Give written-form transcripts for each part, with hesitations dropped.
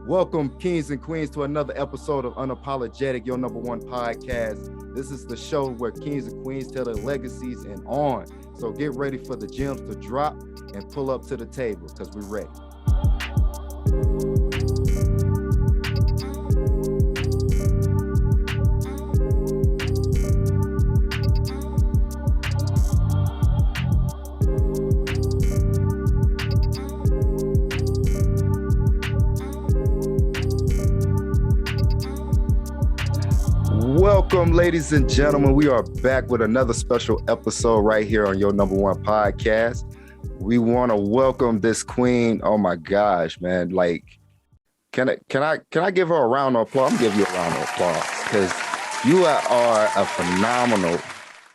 Welcome, kings and queens, to another episode of Unapologetic, your number one podcast. This is the show where kings and queens tell their legacies and on. So get ready for the gems to drop and pull up to the table because we're ready. Welcome, ladies and gentlemen. We are back with another special episode right here on your number one podcast. We want to welcome this queen. Oh my gosh, man! Like, can I give her a round of applause? I'm gonna give you a round of applause because you are a phenomenal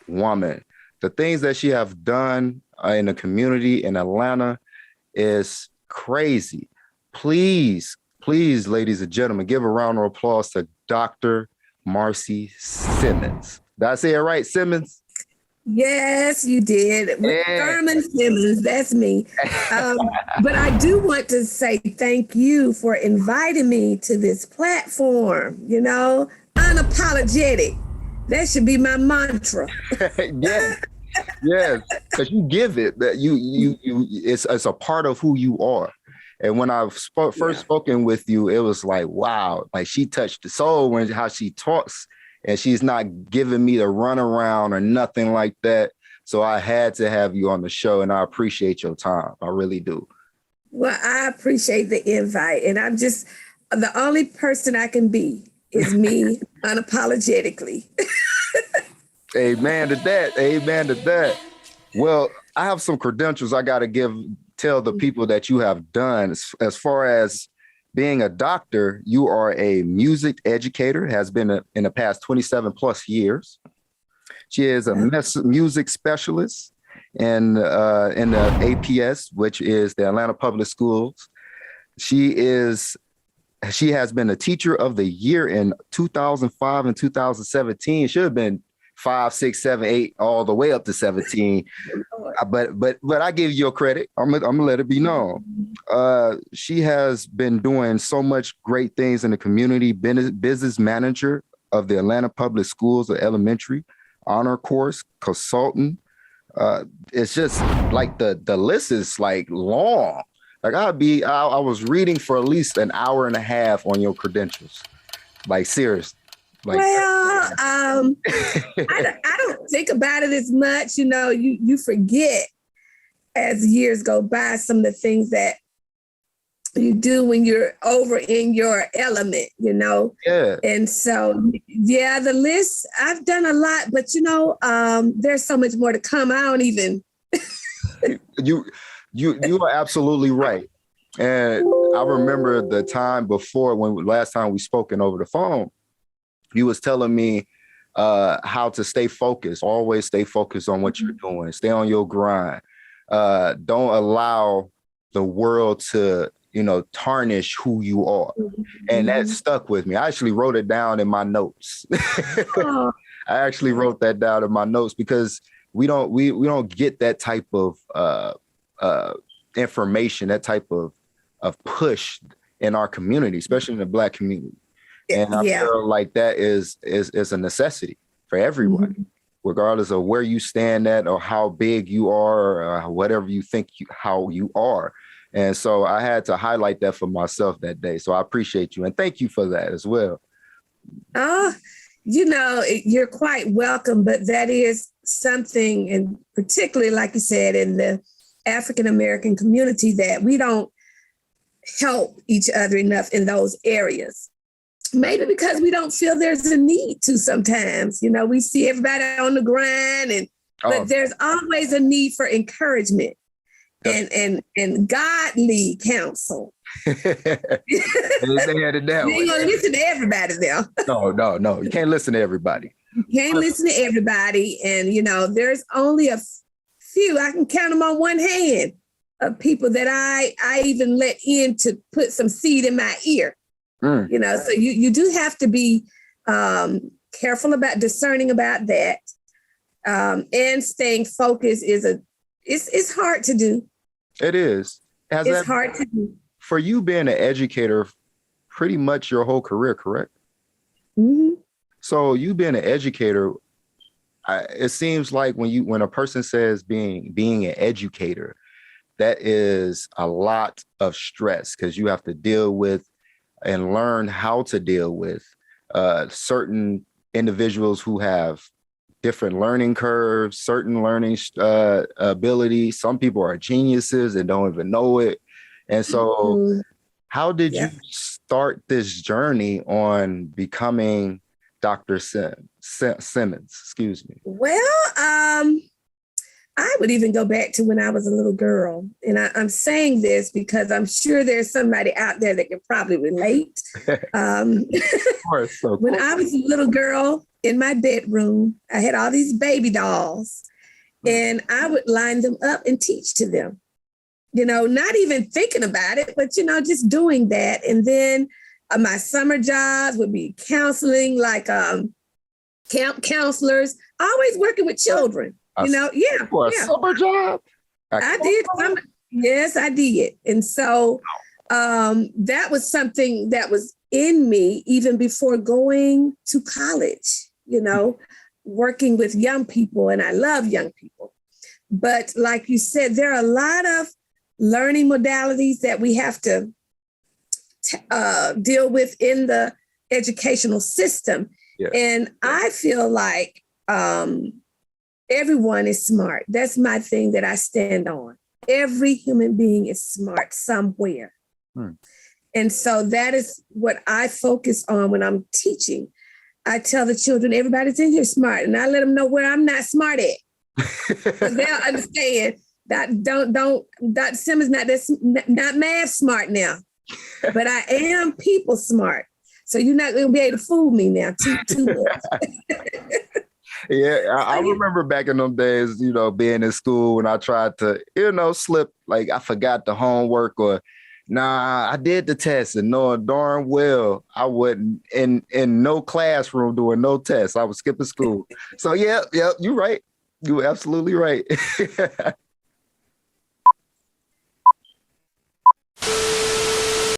woman. The things that she have done in the community in Atlanta is crazy. Please, ladies and gentlemen, give a round of applause to Dr. Marcy Simmons. Did I say it right, Simmons? Yes, you did. Yeah. ThurmondSimmons, that's me. But I do want to say thank you for inviting me to this platform, unapologetic. That should be my mantra. Yes, because you give it that it's a part of who you are. And when I first spoken with you, it was like, wow, like she touched the soul when how she talks, and she's not giving me the runaround or nothing like that. So I had to have you on the show, and I appreciate your time. I really do. Well, I appreciate the invite, and I'm just the only person I can be is me unapologetically. Amen to that. Amen to that. Well, I have some credentials I got to tell the people that you have done. As far as being a doctor, you are a music educator, has been in the past 27 plus years. She is a music specialist in the APS, which is the Atlanta Public Schools. She has been a teacher of the year in 2005 and 2017. Should have been 5, 6, 7, 8, all the way up to 17. But I give you your credit. I'm gonna let it be known. She has been doing so much great things in the community. Business manager of the Atlanta Public Schools, the elementary honor course consultant. It's just like the list is like long. Like I was reading for at least an hour and a half on your credentials. Like seriously. Like, well, I don't think about it as much. You forget as years go by some of the things that you do when you're over in your element, Yeah. And so, the list, I've done a lot, but there's so much more to come. I don't even. You are absolutely right. And I remember the time before last time we spoken over the phone. You was telling me how to stay focused, always stay focused on what you're doing, stay on your grind. Don't allow the world to, tarnish who you are. And that stuck with me. I actually wrote it down in my notes. I actually wrote that down in my notes because we don't get that type of information, that type of push in our community, especially in the Black community. And I feel like that is a necessity for everyone, regardless of where you stand at or how big you are or whatever you think how you are. And so I had to highlight that for myself that day. So I appreciate you and thank you for that as well. You're quite welcome, but that is something, and particularly like you said, in the African-American community, that we don't help each other enough in those areas. Maybe because we don't feel there's a need to sometimes. We see everybody on the grind, but there's always a need for encouragement and godly counsel. You ain't gonna listen to everybody now. No. You can't listen to everybody. You can't listen to everybody. And, there's only a few, I can count them on one hand, of people that I even let in to put some seed in my ear. So you do have to be careful about discerning about that. And staying focused it's hard to do. It is. It's hard to do. For you being an educator pretty much your whole career, correct? Mm-hmm. So you being an educator, it seems like when a person says being an educator, that is a lot of stress because you have to deal with and learn how to deal with certain individuals who have different learning curves, certain learning abilities. Some people are geniuses and don't even know it. And so how did you start this journey on becoming Dr. Simmons? Excuse me. Well, I would even go back to when I was a little girl. And I'm saying this because I'm sure there's somebody out there that can probably relate. When I was a little girl in my bedroom, I had all these baby dolls and I would line them up and teach to them. Not even thinking about it, but, just doing that. And then my summer jobs would be counseling, like camp counselors, always working with children. For a summer job? I did. Yes, I did. And so that was something that was in me even before going to college, working with young people. And I love young people. But like you said, there are a lot of learning modalities that we have to deal with in the educational system. Yeah. And I feel like everyone is smart. That's my thing that I stand on. Every human being is smart somewhere. And so that is what I focus on when I'm teaching. I tell the children, everybody's in here smart, and I let them know where I'm not smart at. Because they'll understand that Dr. Simmons not math smart now, but I am people smart. So you're not going to be able to fool me now too much. Yeah, I remember back in them days, being in school when I tried to, slip, like I forgot the homework or, I did the test and knowing darn well I wasn't in no classroom doing no tests. I was skipping school. So yeah, you're right. You're absolutely right.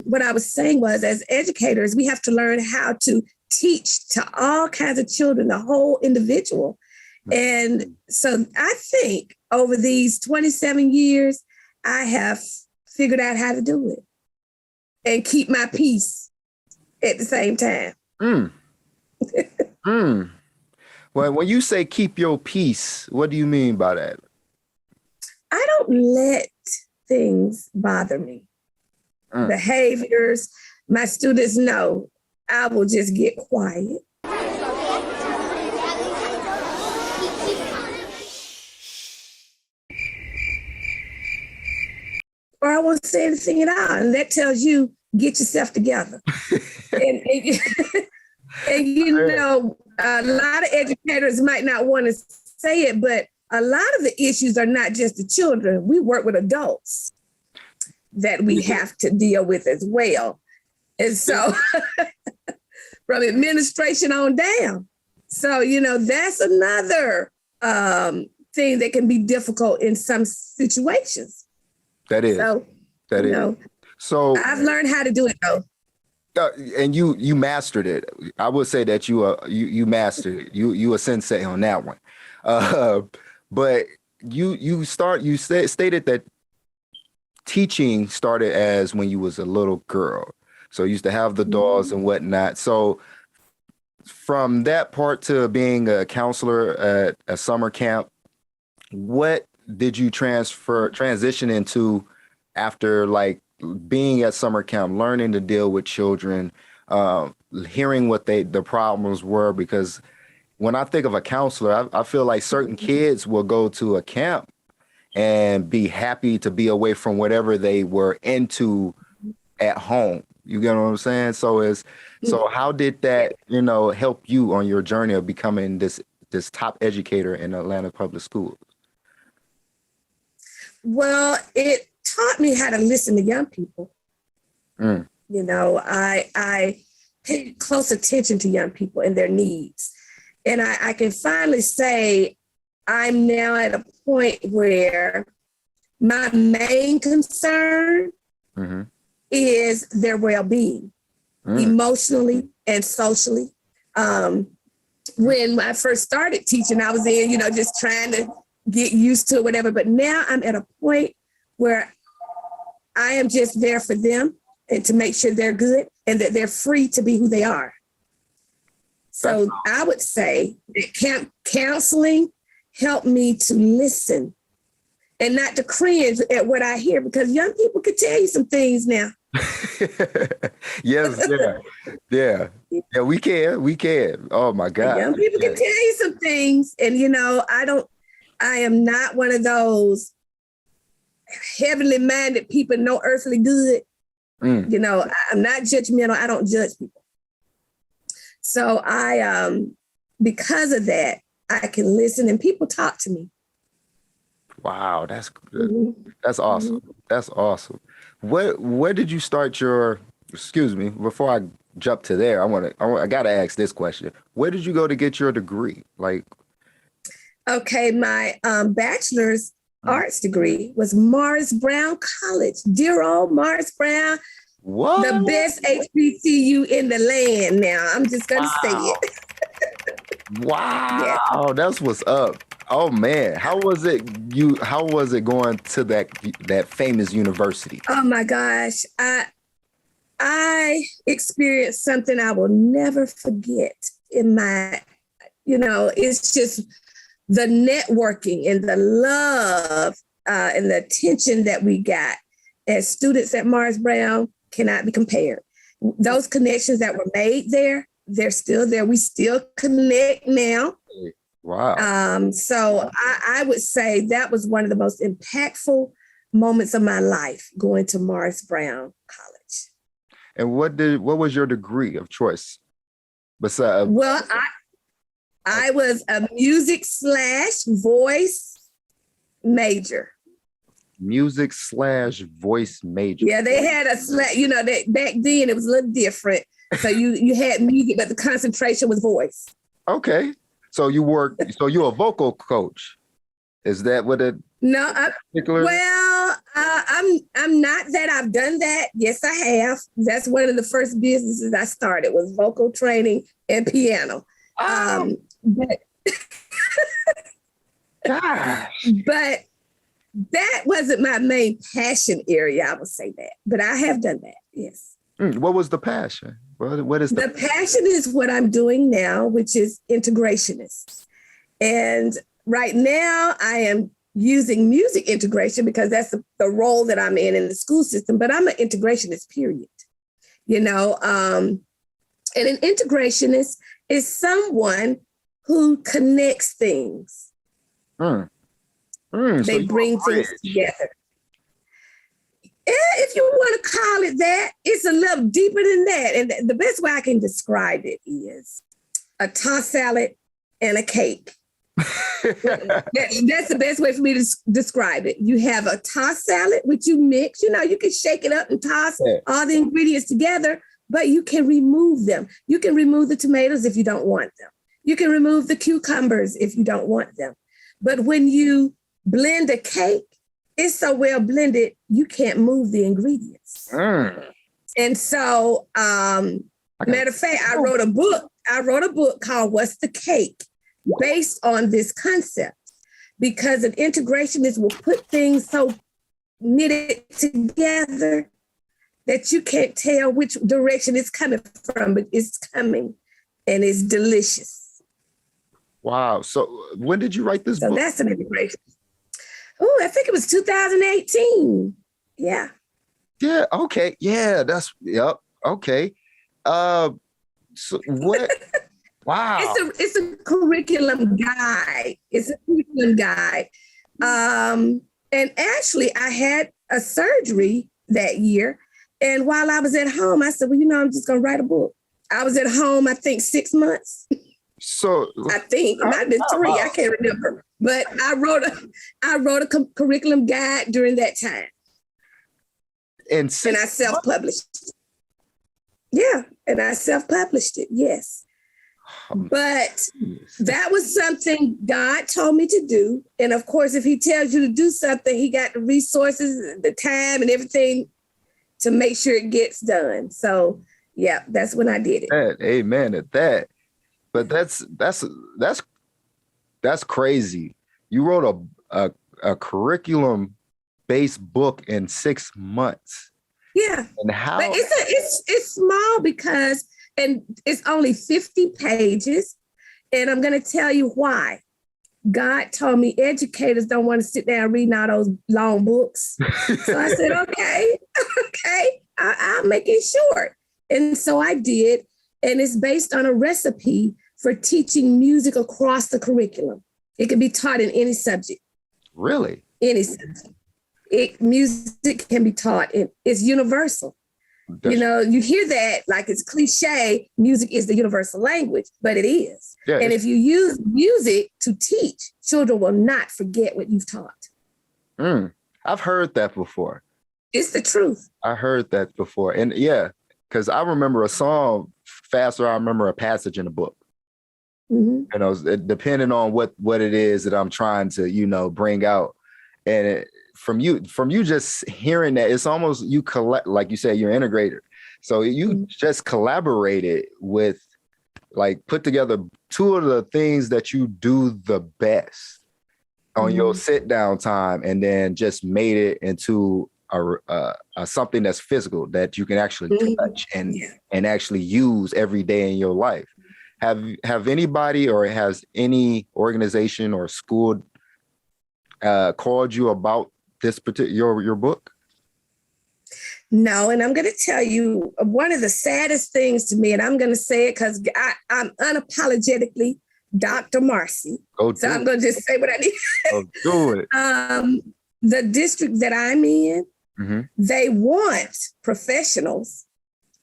What I was saying was, as educators, we have to learn how to teach to all kinds of children, the whole individual. And so I think over these 27 years, I have figured out how to do it and keep my peace at the same time. Well, when you say keep your peace, what do you mean by that? I don't let things bother me. Behaviors, my students know I will just get quiet. Or I won't say anything at all. And that tells you, get yourself together. and a lot of educators might not want to say it, but a lot of the issues are not just the children. We work with adults that we have to deal with as well. And so from administration on down. So, that's another thing that can be difficult in some situations. That is. So I've learned how to do it though. And you mastered it. I would say that you mastered it. You a sensei on that one. But you stated that teaching started as when you was a little girl. So you used to have the dolls and whatnot. So from that part to being a counselor at a summer camp, what did you transition into after like being at summer camp, learning to deal with children, hearing what the problems were? Because when I think of a counselor, I feel like certain kids will go to a camp and be happy to be away from whatever they were into at home. You get what I'm saying? So how did that, help you on your journey of becoming this top educator in Atlanta public schools? Well, it taught me how to listen to young people. I paid close attention to young people and their needs. And I can finally say I'm now at a point where my main concern is their well-being. emotionally and socially. When I first started teaching, I was in, just trying to get used to it, whatever. But now I'm at a point where I am just there for them and to make sure they're good and that they're free to be who they are. So I would say that counseling helped me to listen and not to cringe at what I hear, because young people can tell you some things now. Yes, yeah, we can. Oh my God. Young people can tell you some things. And, I am not one of those heavenly minded people, no earthly good. I'm not judgmental. I don't judge people. So because of that, I can listen and people talk to me. Wow, that's good. Mm-hmm. That's awesome. Mm-hmm. That's awesome. Where did you start your, excuse me, before I jump to there, I got to ask this question. Where did you go to get your degree? Okay, my bachelor's arts degree was Morris Brown College. Dear old Morris Brown. What? The best HBCU in the land now. I'm just going to say it. Wow. Yeah. That's what's up. Oh man. How was it going to that famous university? Oh my gosh. I experienced something I will never forget in my, it's just the networking and the love and the attention that we got as students at Morris Brown cannot be compared. Those connections that were made there, they're still there. We still connect now. Wow. So I would say that was one of the most impactful moments of my life, going to Morris Brown College. And what was your degree of choice? Besides, well, I was a music/voice major. Music/voice major. Yeah, they had that back then it was a little different. So you had music, but the concentration was voice. Okay. So you're a vocal coach. Is that what it? No, I'm not that. I've done that. Yes, I have. That's one of the first businesses I started was vocal training and piano. But gosh. But that wasn't my main passion area, I would say that. But I have done that, yes. What was the passion? What is the passion is what I'm doing now, which is integrationist. And right now I am using music integration because that's the role that I'm in the school system, but I'm an integrationist, period. And an integrationist is someone who connects things. They bring things together. If you want to call it that, it's a little deeper than that. And the best way I can describe it is a tossed salad and a cake. That's the best way for me to describe it. You have a tossed salad, which you mix. You can shake it up and toss all the ingredients together, but you can remove them. You can remove the tomatoes if you don't want them. You can remove the cucumbers if you don't want them. But when you blend a cake, it's so well blended, you can't move the ingredients. And so, matter of fact, I wrote a book called What's the Cake? Based on this concept, because an integrationist will put things so knitted together that you can't tell which direction it's coming from, but it's coming and it's delicious. Wow. So when did you write this book? So that's an integration. Oh, I think it was 2018. Yeah. Yeah. Okay. Yeah. Yep. Okay. So what? Wow. It's a curriculum guide. And actually, I had a surgery that year. And while I was at home, I said, well, I'm just going to write a book. I was at home, I think 6 months. So I think it might have been 3. I can't remember. But I wrote a curriculum guide during that time. And I self-published it. Yeah. And I self-published it. Yes. But that was something God told me to do. And of course, if he tells you to do something, he got the resources, the time and everything to make sure it gets done. So Yeah, that's when I did it. Amen at that. But that's crazy. You wrote a curriculum based book in 6 months. Yeah. And how but it's small because and it's only 50 pages. And I'm gonna tell you why. God told me educators don't want to sit down reading all those long books. So I said, okay, I'll make it short. And so I did. And it's based on a recipe for teaching music across the curriculum. It can be taught in any subject. Really? Any subject. Music can be taught. It's universal. You know, you hear that like it's cliche, music is the universal language, but it is. Yeah, and if you use music to teach, children will not forget what you've taught. I've heard that before. It's the truth. I heard that before. And yeah, because I remember a song faster. I remember a passage in the book. Mm-hmm. You know, depending on what it is that I'm trying to, you know, bring out. And from you just hearing that, it's almost you collect, like you said, you're an integrator. So you just collaborated with, like, put together two of the things that you do the best on your sit down time, and then just made it into a something that's physical that you can actually touch and actually use every day in your life. Have anybody, or has any organization or school called you about this particular your book? No, and I'm going to tell you one of the saddest things to me, and I'm going to say it because I'm unapologetically Dr. Marcy. So I'm going to just say what I need. Do it. The district that I'm in, they want professionals.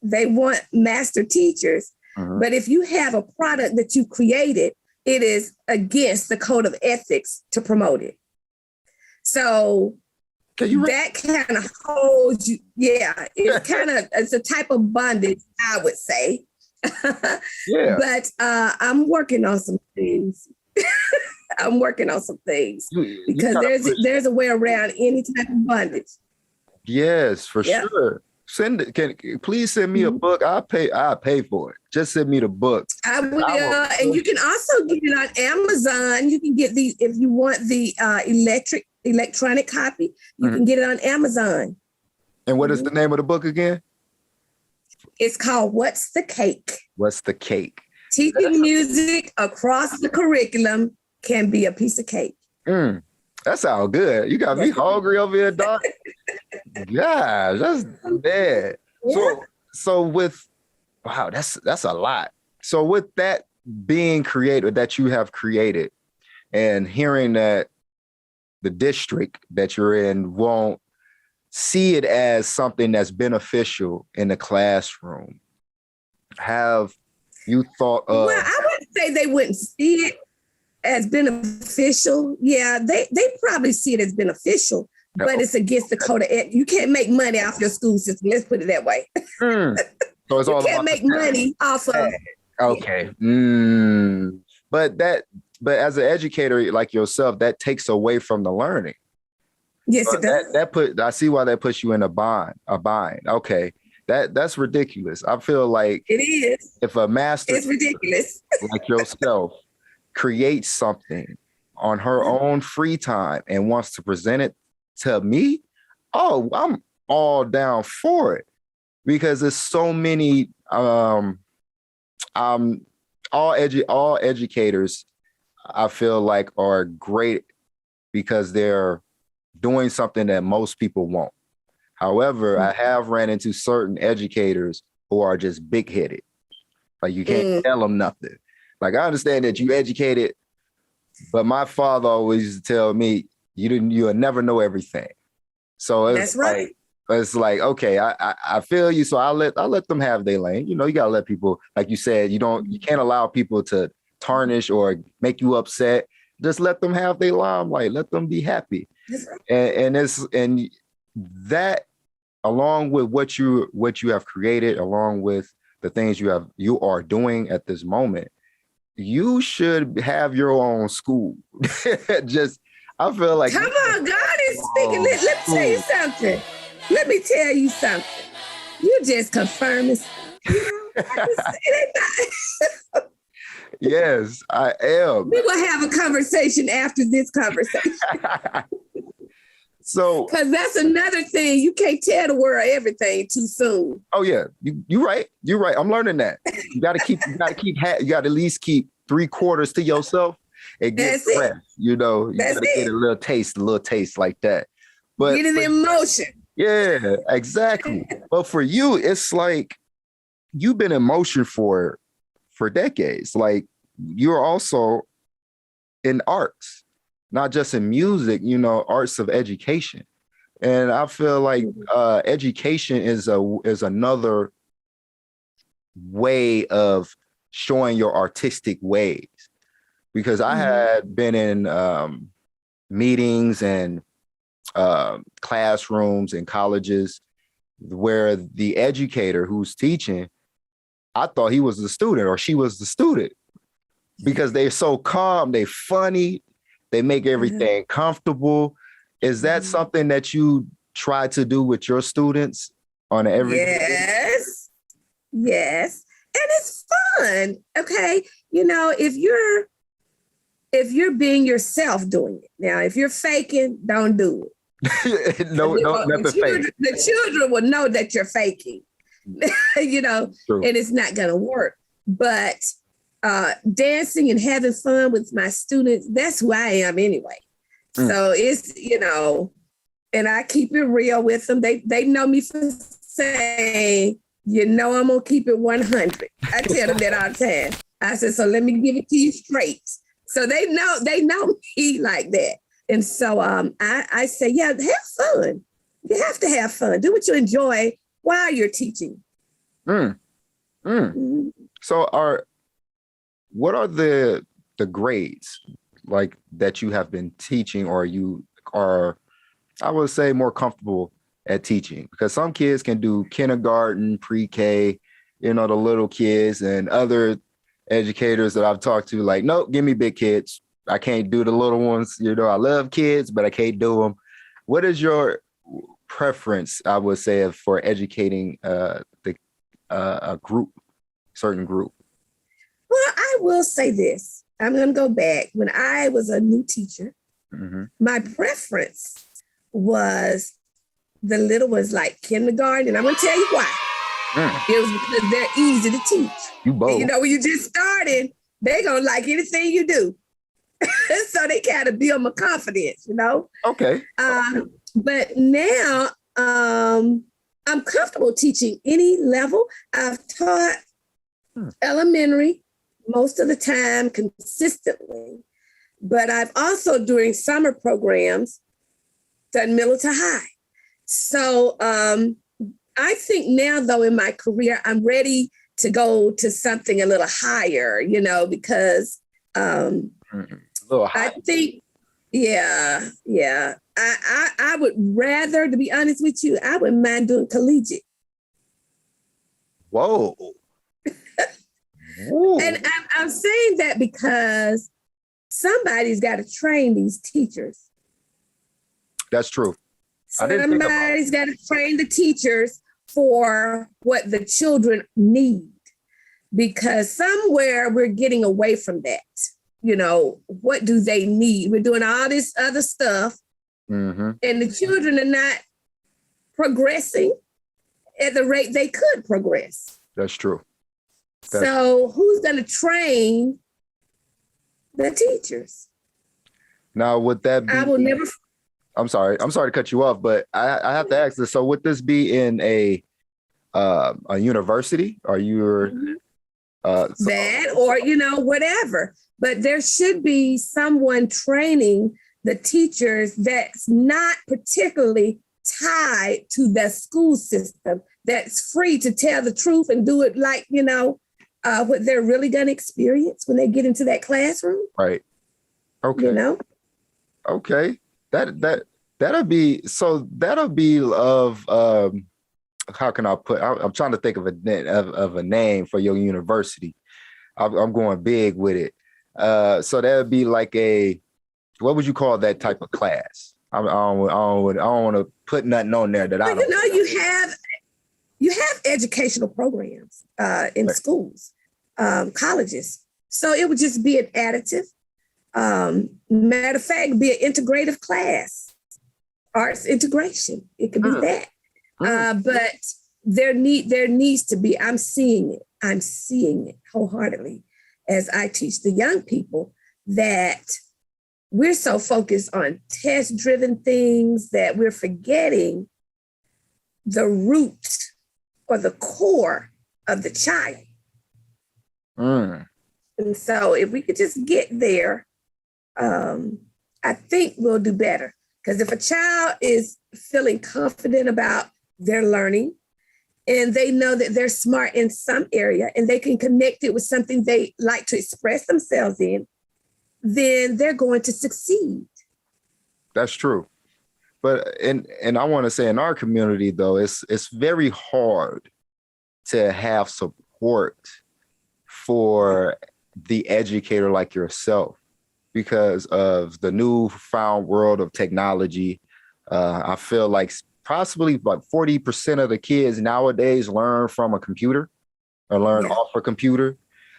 They want master teachers. But if you have a product that you created, it is against the code of ethics to promote it. So that kind of holds you. Yeah, it's a type of bondage, I would say. Yeah. But I'm working on some things. Because there's a way around any type of bondage. Yes, for sure. Please send me a book. I'll pay for it. Just send me the book. I will, and you can also get it on Amazon. You can get these if you want the electronic copy. You can get it on Amazon. And what is the name of the book again? It's called What's the Cake? What's the Cake? Teaching music across the curriculum can be a piece of cake. That sounds good. You got me hungry over here, Doc. Yeah, that's bad. Yeah. So with, wow, that's a lot. So with that being created, that you have created, and hearing that the district that you're in won't see it as something that's beneficial in the classroom, have you thought of? Well, I wouldn't say they wouldn't see it as beneficial. Yeah, they probably see it as beneficial, but it's against the code of ethics. You can't make money off your school system. Let's put it that way. So it's all you can't make money off of. Okay. But as an educator like yourself, that takes away from the learning. Yes, it does. I see why that puts you in a bind. Okay. That's ridiculous. I feel like it is. If a master, it's ridiculous. like yourself, creates something on her own free time and wants to present it to me, I'm all down for it, because there's so many all educators, I feel like, are great because they're doing something that most people won't. However, I have ran into certain educators who are just big-headed. Like, you can't tell them nothing. Like, I understand that you educated, but my father always used to tell me, you'll never know everything. So it's it's like, okay, I feel you. So I let them have their lane. You know, you gotta let people, like you said, you can't allow people to tarnish or make you upset. Just let them have their limelight. Let them be happy. And that, along with what you have created, along with the things you are doing at this moment, you should have your own school. I feel like, come on, God is speaking. Let me tell you something. You just confirming. It ain't not. Yes, I am. We will have a conversation after this conversation. So, because that's another thing. You can't tell the world everything too soon. oh yeah, you're right. You're right. I'm learning that. You got to at least keep 3/4 to yourself and get the rest. You know, you got to get a little taste like that. But get it in motion. Yeah, exactly. But for you, it's like you've been in motion for decades. Like you're also in arts, not just in music, you know, arts of education. And I feel like education is another way of showing your artistic ways. Because I had been in meetings and classrooms and colleges where the educator who's teaching, I thought he was the student or she was the student because they're so calm, they funny, they make everything comfortable. Is that something that you try to do with your students on an everyday basis? Yes. And it's fun. Okay. You know, if you're being yourself doing it. Now, if you're faking, don't do it. No, nothing fake. The children will know that you're faking, you know, True. And it's not going to work. But dancing and having fun with my students, that's who I am anyway. So it's, you know, and I keep it real with them. They know me for saying, you know, I'm going to keep it 100. I tell them that all the time. I said, so let me give it to you straight. So they know me like that. And so I say, yeah, have fun. You have to have fun. Do what you enjoy while you're teaching. So what are the grades like that you have been teaching or you are, I would say, more comfortable at teaching? Because some kids can do kindergarten, pre-K, you know, the little kids, and other educators that I've talked to like, nope, give me big kids. I can't do the little ones. You know, I love kids, but I can't do them. What is your preference, I would say, for educating a certain group? Well, I will say this. I'm going to go back. When I was a new teacher, my preference was the little ones like kindergarten. And I'm going to tell you why. It was because they're easy to teach. You both. You know, when you just started, they're going to like anything you do. So they kind of build my confidence, you know? Okay. But now I'm comfortable teaching any level. I've taught elementary most of the time consistently, but I've also during summer programs done middle to high. So I think now though in my career, I'm ready to go to something a little higher, you know, because I think, yeah. I would rather, to be honest with you, I wouldn't mind doing collegiate. Whoa. And I'm saying that because somebody's got to train these teachers. That's true. Somebody's got to train the teachers for what the children need, because somewhere we're getting away from that. You know, what do they need? We're doing all this other stuff, and the children are not progressing at the rate they could progress. That's true. So who's going to train the teachers? Now, would that be? I will never. I'm sorry to cut you off, but I have to ask this. So would this be in a university? Are you that, or, you know, whatever. But there should be someone training the teachers that's not particularly tied to the school system, that's free to tell the truth and do it like, you know, what they're really going to experience when they get into that classroom. Right. Okay. You know? Okay. That'll be of how can I put? I'm trying to think of a name for your university. I'm going big with it. So that would be like what would you call that type of class? I don't want to put nothing on there that I don't. You know, you have you have educational programs in schools, colleges. So it would just be an additive. Matter of fact, be an integrative class, arts integration. It could be that. But there needs to be, I'm seeing it wholeheartedly as I teach the young people, that we're so focused on test-driven things that we're forgetting the root or the core of the child. And so if we could just get there, I think we'll do better. Because if a child is feeling confident about their learning, and they know that they're smart in some area and they can connect it with something they like to express themselves in, then they're going to succeed. That's true. But and I want to say in our community, though, it's very hard to have support for the educator like yourself because of the newfound world of technology. I feel like possibly like 40% of the kids nowadays learn from a computer or learn off a computer.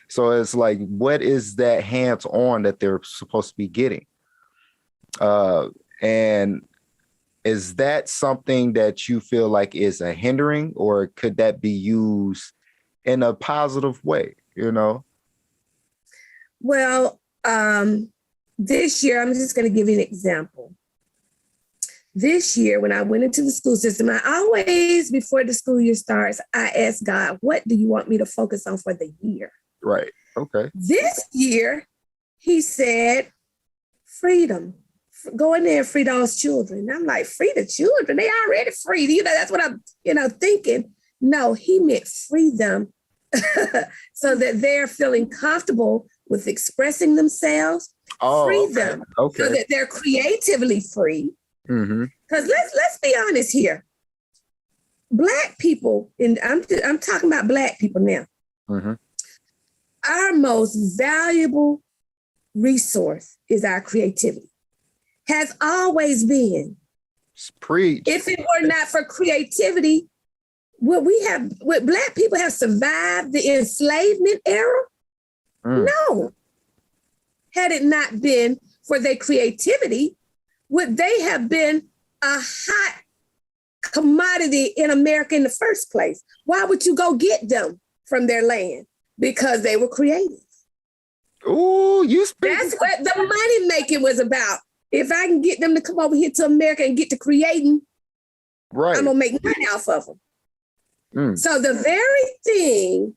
So it's like, what is that hands-on that they're supposed to be getting? And is that something that you feel like is a hindering, or could that be used in a positive way, you know? Well, this year, I'm just going to give you an example. This year, when I went into the school system, I always, before the school year starts, I ask God, what do you want me to focus on for the year? Right. Okay. This year, he said, freedom. Go in there and free those children. I'm like, free the children? They already free. You know, that's what I'm, thinking. No, he meant free them so that they're feeling comfortable with expressing themselves. Free them so that they're creatively free. Because let's be honest here. Black people, and I'm talking about Black people now. Our most valuable resource is our creativity. Has always been. Preach. If it were not for creativity, would Black people have survived the enslavement era? No. Had it not been for their creativity, would they have been a hot commodity in America in the first place? Why would you go get them from their land? Because they were creative. Oh, That's what the money making was about. If I can get them to come over here to America and get to creating, right, I'm gonna make money off of them. So the very thing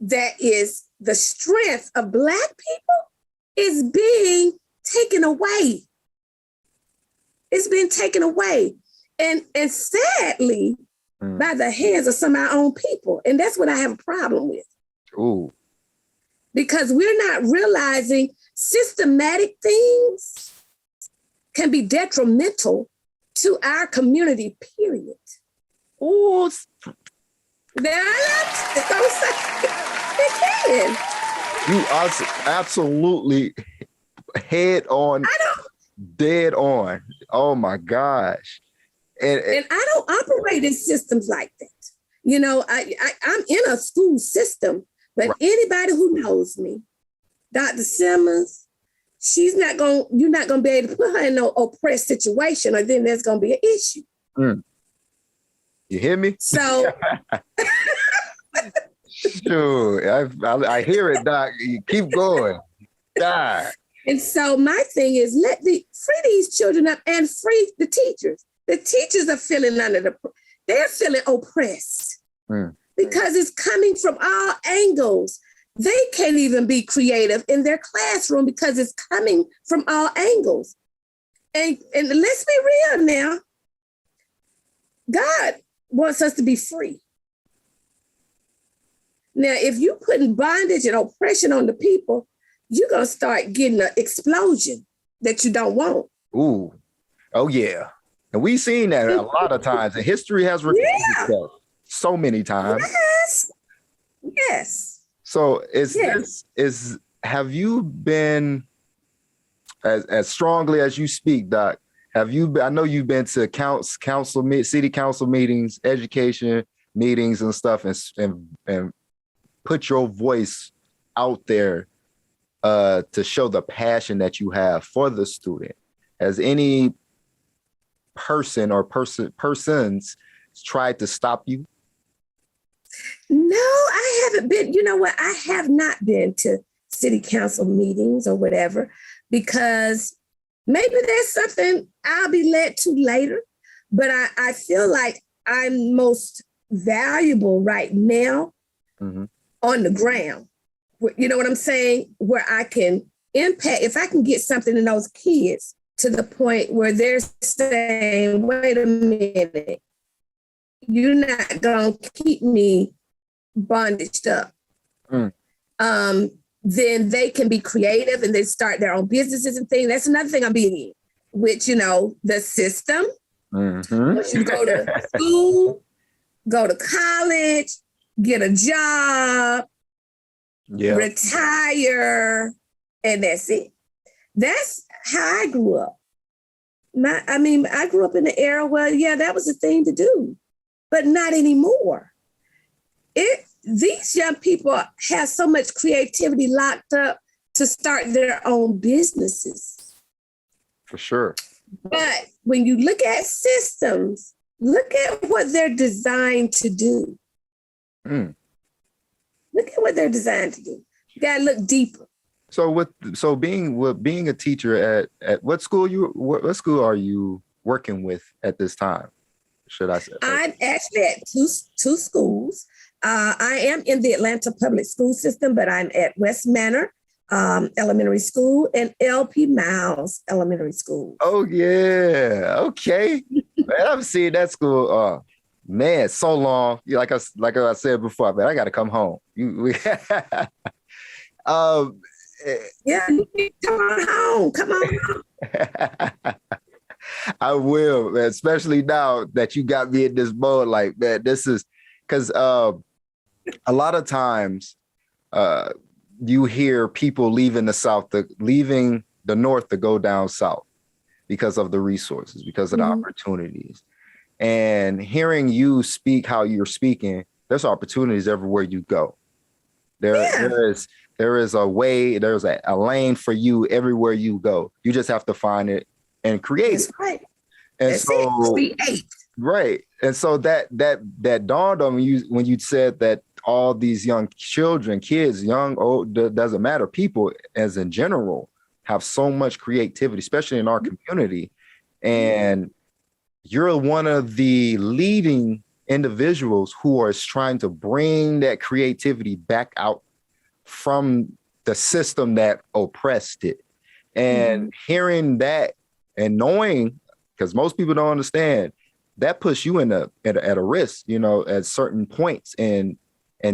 that is the strength of Black people is being taken away. It's been taken away. And sadly, by the hands of some of our own people. And that's what I have a problem with. Ooh. Because we're not realizing systematic things can be detrimental to our community, period. Oh, it can. You are absolutely head on, dead on. Oh my gosh. And I don't operate in systems like that. I'm in a school system, but anybody who knows me, Dr. Simmons, you're not gonna be able to put her in no oppressed situation, or then there's gonna be an issue. You hear me? So sure. I hear it, Doc. You keep going. God. And so my thing is free these children up and free the teachers. The teachers are feeling they're feeling oppressed because it's coming from all angles. They can't even be creative in their classroom because it's coming from all angles. And let's be real now. God wants us to be free. Now, if you're putting bondage and oppression on the people, you're going to start getting an explosion that you don't want. Ooh. Oh, yeah. And we've seen that a lot of times. And history has repeated itself so many times. Yes. So have you been, as strongly as you speak, Doc, Have you been, I know you've been to city council meetings, education meetings and stuff, and put your voice out there to show the passion that you have for the student. Has any persons tried to stop you? No, I haven't been. You know what? I have not been to city council meetings or whatever, because maybe there's something I'll be led to later. But I feel like I'm most valuable right now on the ground. You know what I'm saying? Where I can impact, if I can get something in those kids to the point where they're saying, wait a minute, you're not going to keep me bondaged up. Then they can be creative and they start their own businesses and things. That's another thing I'm being in, which, the system. Once you go to school, go to college, get a job, retire, and that's it. That's how I grew up. I grew up in the era where, that was a thing to do, but not anymore. These young people have so much creativity locked up to start their own businesses. For sure. But when you look at systems, look at what they're designed to do. Look at what they're designed to do. You gotta look deeper. So being a teacher at what school are you working with at this time? Should I say? I'm actually at two schools. I am in the Atlanta public school system, but I'm at West Manor Elementary School and LP Miles Elementary School. Oh yeah, okay. Man, I've seen that school. Man, so long. Like I said before, man, I got to come home. Come on home. Come on home. I will, man, especially now that you got me in this mode. Like, man, this is because a lot of times you hear people leaving the South, leaving the North to go down South because of the resources, because of the opportunities. And hearing you speak how you're speaking, there's opportunities everywhere you go. There is a way, there's a lane for you everywhere you go. You just have to find it and create it. Right. And so create. Right. And so that dawned on me when you said that all these young children, kids, young, old, doesn't matter, people as in general have so much creativity, especially in our community. And you're one of the leading individuals who are trying to bring that creativity back out from the system that oppressed it. And hearing that and knowing, because most people don't understand, that puts you at a risk, at certain points and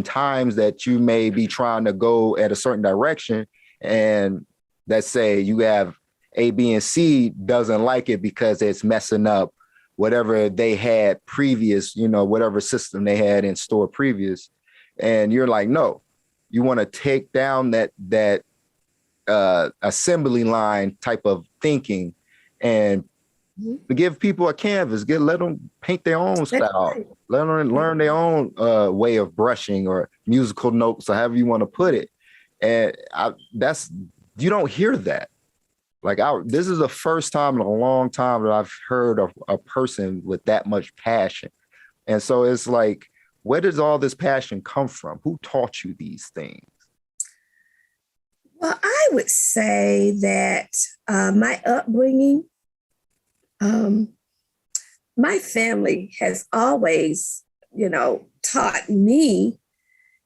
times that you may be trying to go at a certain direction. And let's say you have A, B, and C doesn't like it because it's messing up whatever they had previous, whatever system they had in store previous. And you're like, no, you want to take down that assembly line type of thinking and give people a canvas, let them paint their own style, let them learn their own way of brushing or musical notes or however you want to put it. And you don't hear that. Like this is the first time in a long time that I've heard of a person with that much passion. And so it's like, where does all this passion come from? Who taught you these things? Well, I would say that my upbringing, my family has always, taught me,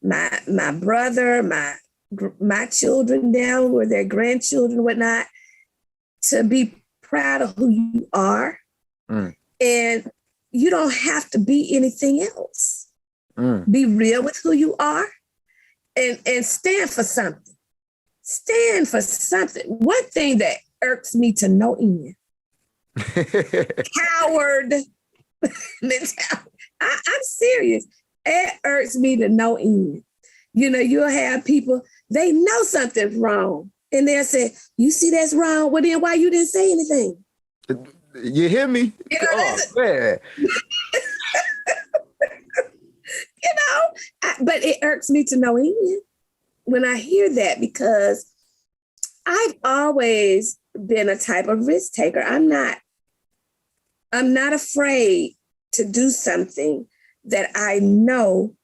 my brother, my children now, or their grandchildren, whatnot, to be proud of who you are. And you don't have to be anything else. Be real with who you are and stand for something. Stand for something. One thing that irks me to no end. Coward mentality. I'm serious. It irks me to no end. You'll have people, they know something's wrong. And they'll say, you see that's wrong. Well, then why you didn't say anything? You hear me? You know, Oh, man. but it irks me to no end when I hear that, because I've always been a type of risk taker. I'm not afraid to do something that I know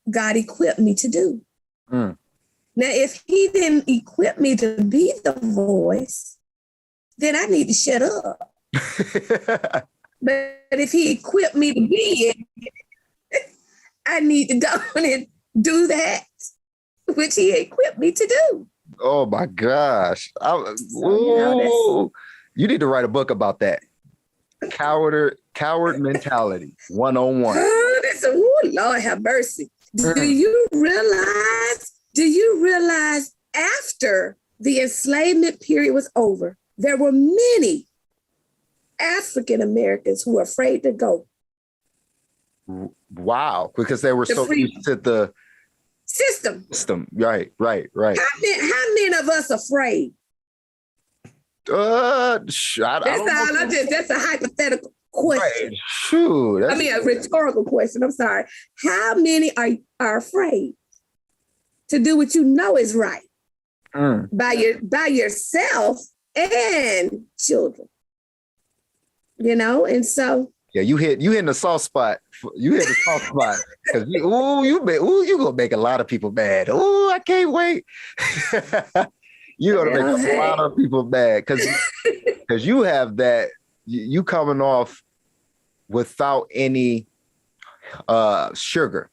God equipped me to do. Now, if he didn't equip me to be the voice, then I need to shut up. But if he equipped me to be it, I need to go and do that, which he equipped me to do. Oh my gosh. You need to write a book about that. Coward mentality 101. Oh, Lord have mercy. Do you realize after the enslavement period was over, there were many African Americans who were afraid to go? Wow, because they were so used to the system. Right. How many of us afraid? That's a hypothetical question. Right. Shoot, a rhetorical question. I'm sorry. How many are afraid to do what you know is right by yourself and children? You know, and so you hitting the soft spot. You hit the soft spot because you gonna make a lot of people mad. Oh, I can't wait. You're gonna make a lot of people mad because you have that. You coming off without any sugar.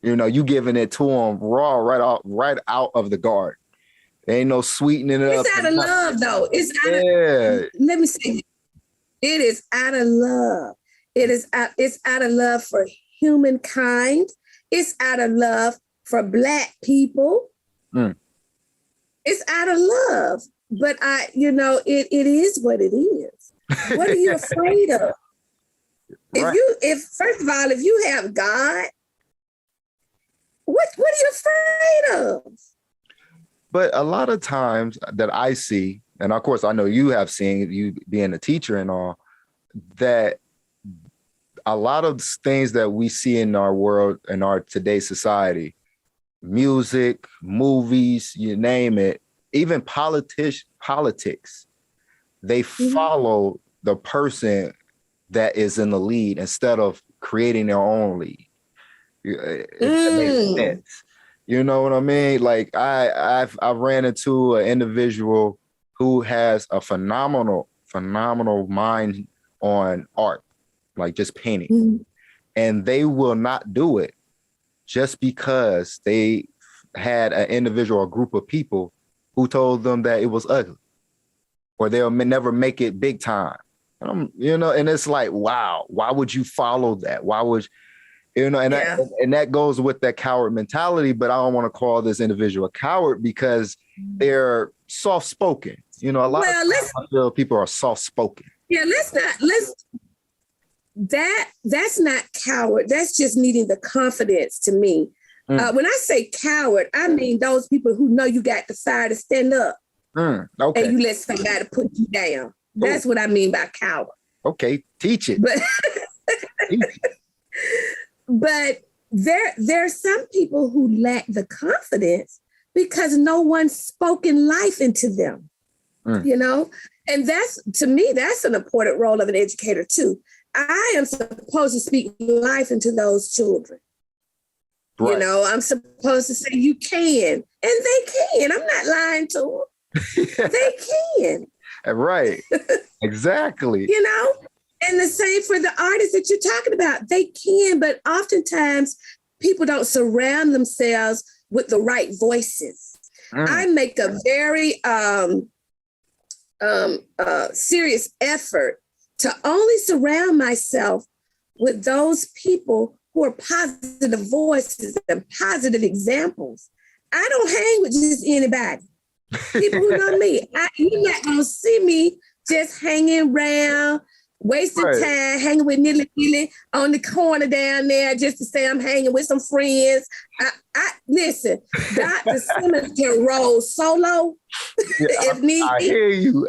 You know, you giving it to them raw right out of the garden. There ain't no sweetening it up. It's out of love, though. Let me say, it is out of love. It's out of love for humankind. It's out of love for Black people. It's out of love. But it is what it is. What are you afraid of? Right. If you have God, what are you afraid of? But a lot of times that I see, and of course I know you have seen, you being a teacher and all, that a lot of things that we see in our world, in our today's society, music, movies, you name it, even politics, they follow the person that is in the lead instead of creating their own lead. If that makes sense. You know what I mean? Like I've ran into an individual who has a phenomenal mind on art, like just painting. And they will not do it just because they had an individual, a group of people who told them that it was ugly or they'll never make it big time. And and it's like, wow, why would you follow that? Why would that goes with that coward mentality, but I don't want to call this individual a coward because they're soft-spoken. A lot of times I feel people are soft-spoken. Yeah, that's not coward. That's just needing the confidence to me. When I say coward, I mean those people who know you got the fire to stand up okay. and you let somebody put you down. That's what I mean by coward. Okay, teach it. But there are some people who lack the confidence because no one's spoken life into them, And to me, that's an important role of an educator too. I am supposed to speak life into those children. Right. I'm supposed to say you can, and they can. I'm not lying to them. They can. Right. Exactly. And the same for the artists that you're talking about. They can, but oftentimes people don't surround themselves with the right voices. I make a very serious effort to only surround myself with those people who are positive voices and positive examples. I don't hang with just anybody. People who know me, you're not going to see me just hanging around, wasting time, hanging with nilly on the corner down there just to say I'm hanging with some friends. Listen, Dr. Simmons can roll solo if need be. I hear you.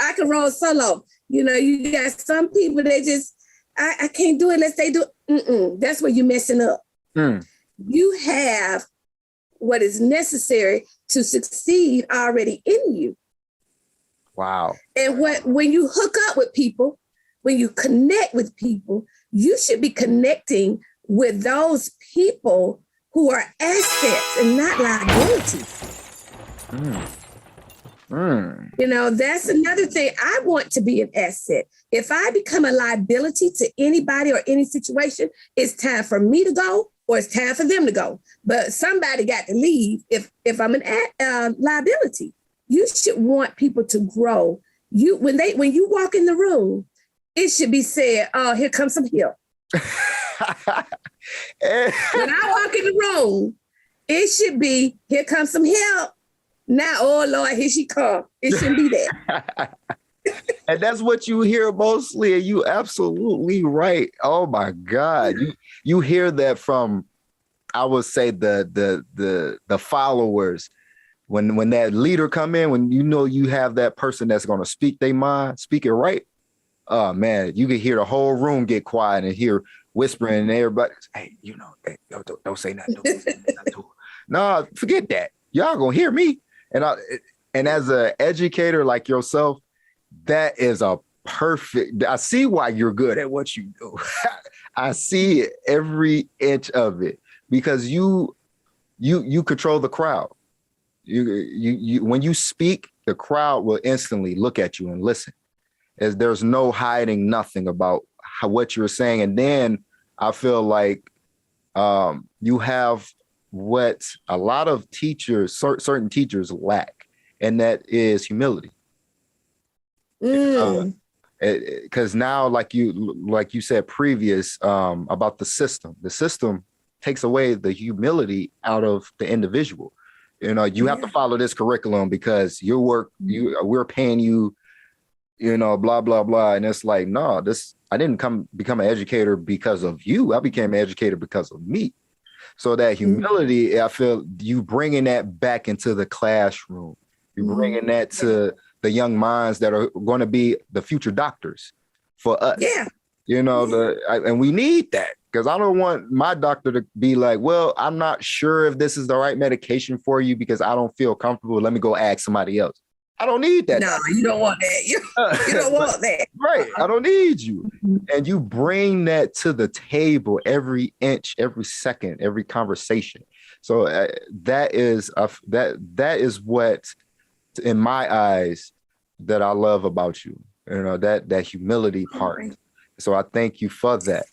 I can roll solo. You know, you got some people, they just, I can't do it unless they do it. That's where you're messing up. You have what is necessary to succeed already in you. Wow. And when you hook up with people, when you connect with people, you should be connecting with those people who are assets and not liabilities. You know, that's another thing. I want to be an asset. If I become a liability to anybody or any situation, it's time for me to go or it's time for them to go. But somebody got to leave if I'm an liability. You should want people to grow. When you walk in the room, it should be said, "Oh, here comes some help." When I walk in the room, it should be, "Here comes some help." Now, "Oh Lord, here she comes." It shouldn't be that. And that's what you hear mostly, and you absolutely right. Oh my God, you hear that from, I would say, the followers. When that leader come in, when you know you have that person that's going to speak their mind, speak it right. Oh man, you can hear the whole room get quiet and hear whispering, and everybody, "Hey, you know, hey, don't say nothing. Don't say nothing to her." No, forget that. Y'all gonna hear me. And as an educator like yourself, that is a perfect. I see why you're good at what you do. I see it, every inch of it, because you control the crowd. You when you speak, the crowd will instantly look at you and listen. As there's no hiding nothing about what you're saying. And then I feel like you have what a lot of teachers, certain teachers lack, and that is humility. Because now, like you said previous about the system takes away the humility out of the individual. You know, you have to follow this curriculum because your work, we're paying you, you know, blah, blah, blah. And it's like, no, I didn't become an educator because of you. I became an educator because of me. So that humility, I feel you bringing that back into the classroom. You're bringing that to the young minds that are going to be the future doctors for us. Yeah. You know, and we need that, because I don't want my doctor to be like, "Well, I'm not sure if this is the right medication for you because I don't feel comfortable. Let me go ask somebody else." I don't need that. No, you don't want that. You don't want that. Right. I don't need you. And you bring that to the table every inch, every second, every conversation. So that is what, in my eyes, that I love about you. You know, that humility part. So I thank you for that.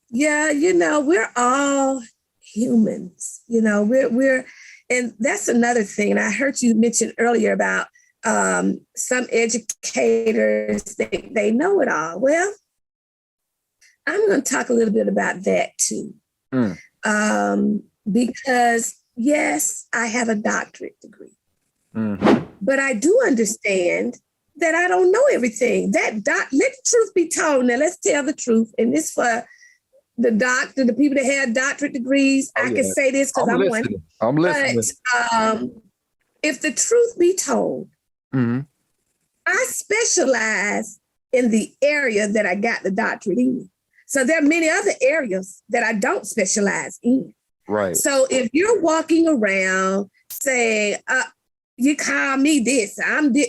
Yeah, you know, we're all humans. You know, we're and that's another thing. And I heard you mention earlier about some educators, they know it all. Well, I'm going to talk a little bit about that too. Because yes, I have a doctorate degree, but I do understand that I don't know everything. Let the truth be told. Now let's tell the truth. And this for the people that have doctorate degrees. I can say this because I'm one. I'm listening. But if the truth be told, I specialize in the area that I got the doctorate in. So there are many other areas that I don't specialize in. Right. So if you're walking around saying, you call me this, I'm this.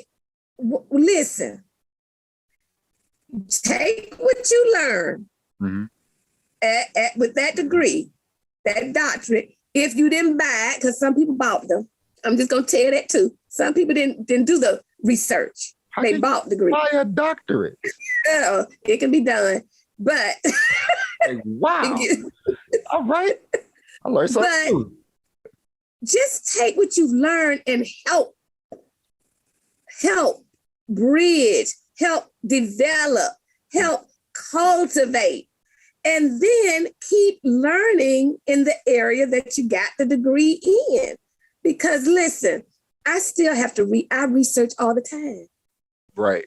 Listen, take what you learn with that degree, that doctorate. If you didn't buy it, because some people bought them, I'm just gonna tell you that too. Some people didn't do the research. They bought the degree. Buy a doctorate. It can be done, but wow. All right, I learned something new. Just take what you've learned and help bridge, help develop, help cultivate, and then keep learning in the area that you got the degree in. Because listen, I still have to I research all the time. Right.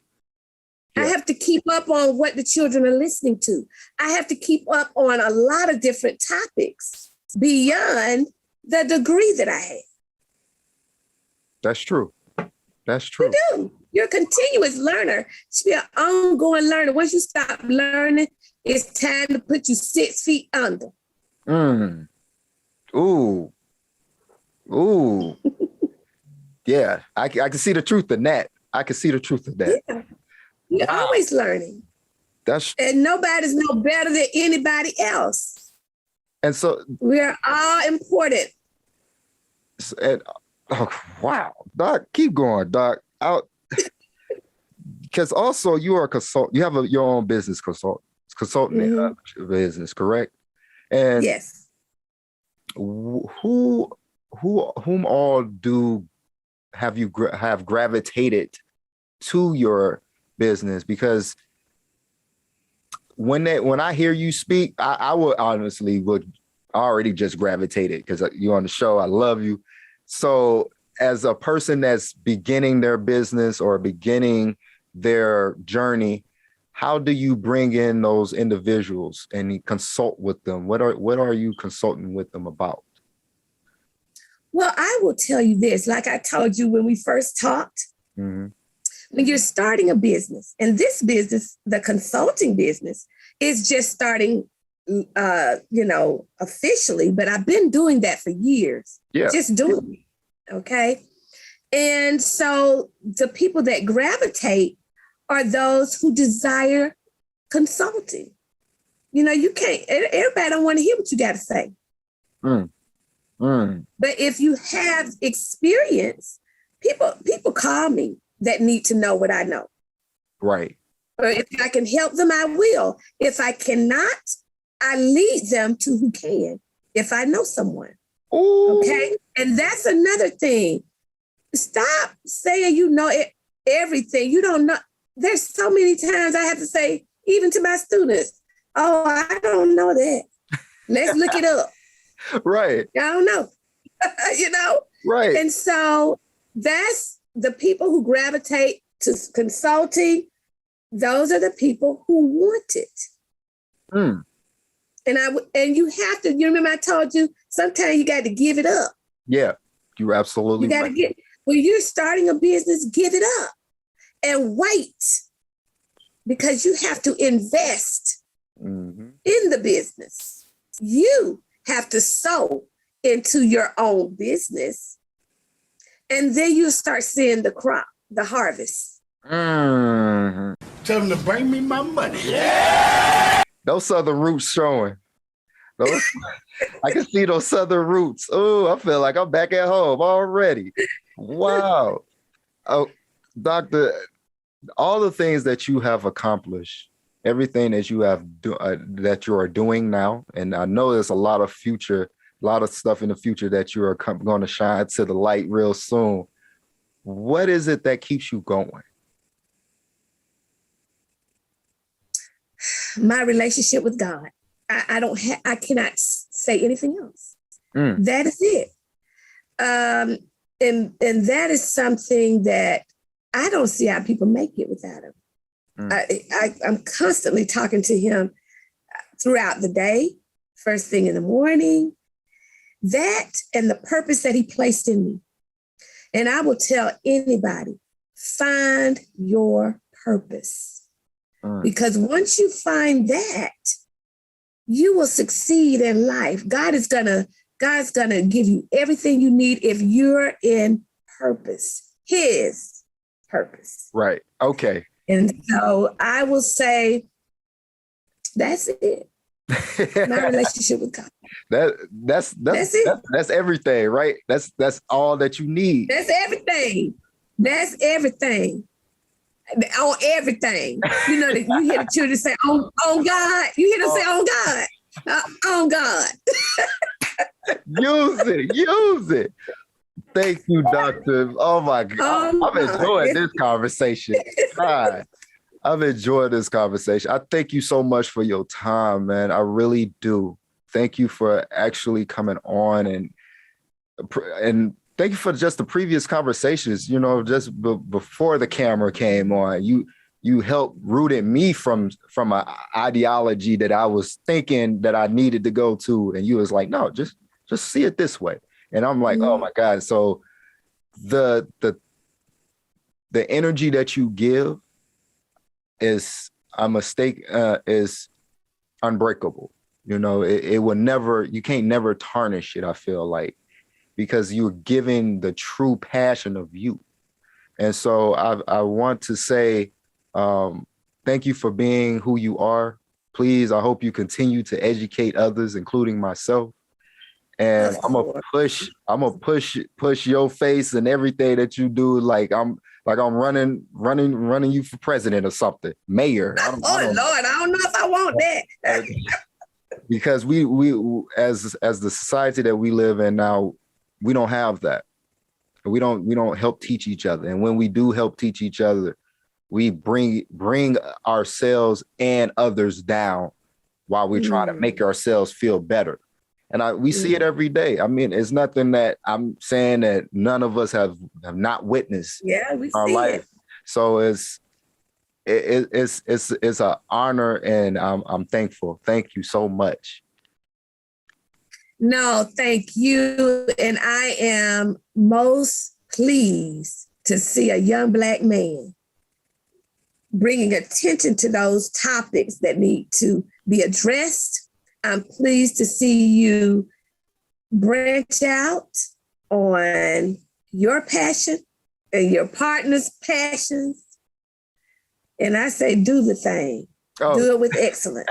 Yeah. I have to keep up on what the children are listening to. I have to keep up on a lot of different topics beyond the degree that I have. That's true. That's true. You do. You're a continuous learner. You should be an ongoing learner. Once you stop learning, it's time to put you 6 feet under. Ooh. Yeah, I can see the truth in that. I can see the truth of that. Yeah. You're always learning. And nobody's no better than anybody else. And so we're all important. And wow, Doc, keep going, Doc. Because also you are a consultant. You have your own business consulting business, correct? And yes. Whom all have gravitated to your business? Because when I hear you speak, I would honestly already just gravitated because you're on the show. I love you. So as a person that's beginning their business or beginning their journey, how do you bring in those individuals and consult with them? What are you consulting with them about? Well, I will tell you this, like I told you when we first talked, when you're starting a business, and this business, the consulting business, is just starting, officially, but I've been doing that for years. Yeah. Just doing it. Okay. And so the people that gravitate are those who desire consulting. You can't, everybody don't want to hear what you got to say. But if you have experience, people call me that need to know what I know. Right. Or if I can help them, I will. If I cannot, I lead them to who can, if I know someone. Ooh. Okay. And that's another thing. Stop saying you know everything. You don't know. There's so many times I have to say, even to my students, oh, I don't know that. Let's look it up. Right. I don't know. Right. And so that's the people who gravitate to consulting. Those are the people who want it. And you have to, you remember I told you, sometimes you got to give it up. Yeah, you're absolutely right. You got to when you're starting a business, give it up and wait, because you have to invest in the business. You have to sow into your own business, and then you start seeing the crop, the harvest. Tell them to bring me my money. Yeah! Those southern roots showing. I can see those southern roots. Oh, I feel like I'm back at home already. Wow. Oh, Doctor, all the things that you have accomplished, everything that you have that you are doing now, and I know there's a lot of stuff in the future that you are going to shine to the light real soon. What is it that keeps you going? My relationship with God. I cannot say anything else. That is it. And that is something that I don't see how people make it without him. I'm constantly talking to him throughout the day, first thing in the morning, that and the purpose that he placed in me. And I will tell anybody, find your purpose. Because once you find that, you will succeed in life. God's gonna give you everything you need if you're in purpose, his purpose. Right. Okay. And so I will say, that's it. My relationship with God. That's it. That's everything, right? That's all that you need. That's everything. That's everything. On everything. You hear the children say, on God. You hear them say, on God. On God. Use it. Thank you, Doctor. Oh my God. I'm enjoying this conversation. God, I've enjoyed this conversation. I thank you so much for your time, man. I really do. Thank you for actually coming on and thank you for just the previous conversations, just before the camera came on. You helped rooted me from an ideology that I was thinking that I needed to go to. And you was like, no, just see it this way. And I'm like, oh my God. So the the energy that you give is is unbreakable. You know, it will never, you can't never tarnish it, I feel like, because you're giving the true passion of you. And so I want to say, thank you for being who you are. Please, I hope you continue to educate others, including myself. And I'm gonna push your face and everything that you do. Like I'm running you for president or something, mayor. I don't Lord, I don't know if I want that. Because we as the society that we live in now, we don't have that. We don't help teach each other. And when we do help teach each other, we bring ourselves and others down while we try to make ourselves feel better. And we see it every day. I mean, it's nothing that I'm saying that none of us have not witnessed we our see life. it. So it's an honor, and I'm thankful. Thank you so much. No, thank you. And I am most pleased to see a young Black man bringing attention to those topics that need to be addressed. I'm pleased to see you branch out on your passion and your partner's passions. And I say, do the thing. Do it with excellence.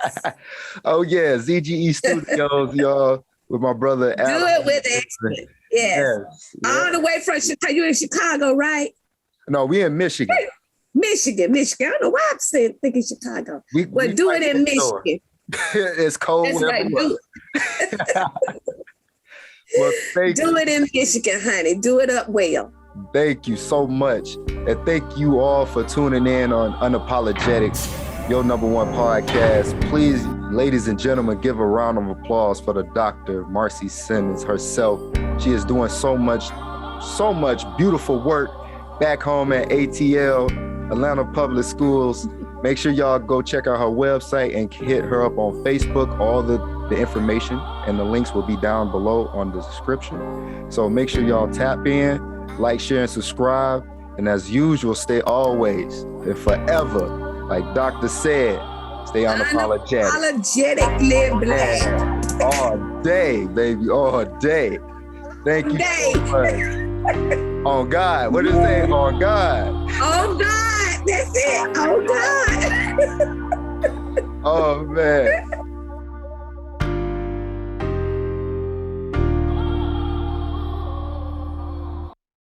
Oh, yeah. Z.G.E Studios, y'all, with my brother Adam. Do it with excellence. Yes. All the way from Chicago. You in Chicago, right? No, we in Michigan. Michigan. I don't know why I'm thinking Chicago. We do it in Michigan. It's cold. That's right. Do Well, do it in Michigan, honey. Do it up well. Thank you so much. And thank you all for tuning in on Unapologetic, your #1 podcast. Please, ladies and gentlemen, give a round of applause for the Dr. Marcy Simmons herself. She is doing so much beautiful work back home at ATL, Atlanta Public Schools. Make sure y'all go check out her website and hit her up on Facebook. All the information and the links will be down below on the description. So make sure y'all tap in, like, share, and subscribe. And as usual, stay always and forever, like Doctor said, stay unapologetic. Unapologetically Black. All day, baby, all day. Thank you so much. On God. What is that? On God. On God. That's it. On God. Oh, man.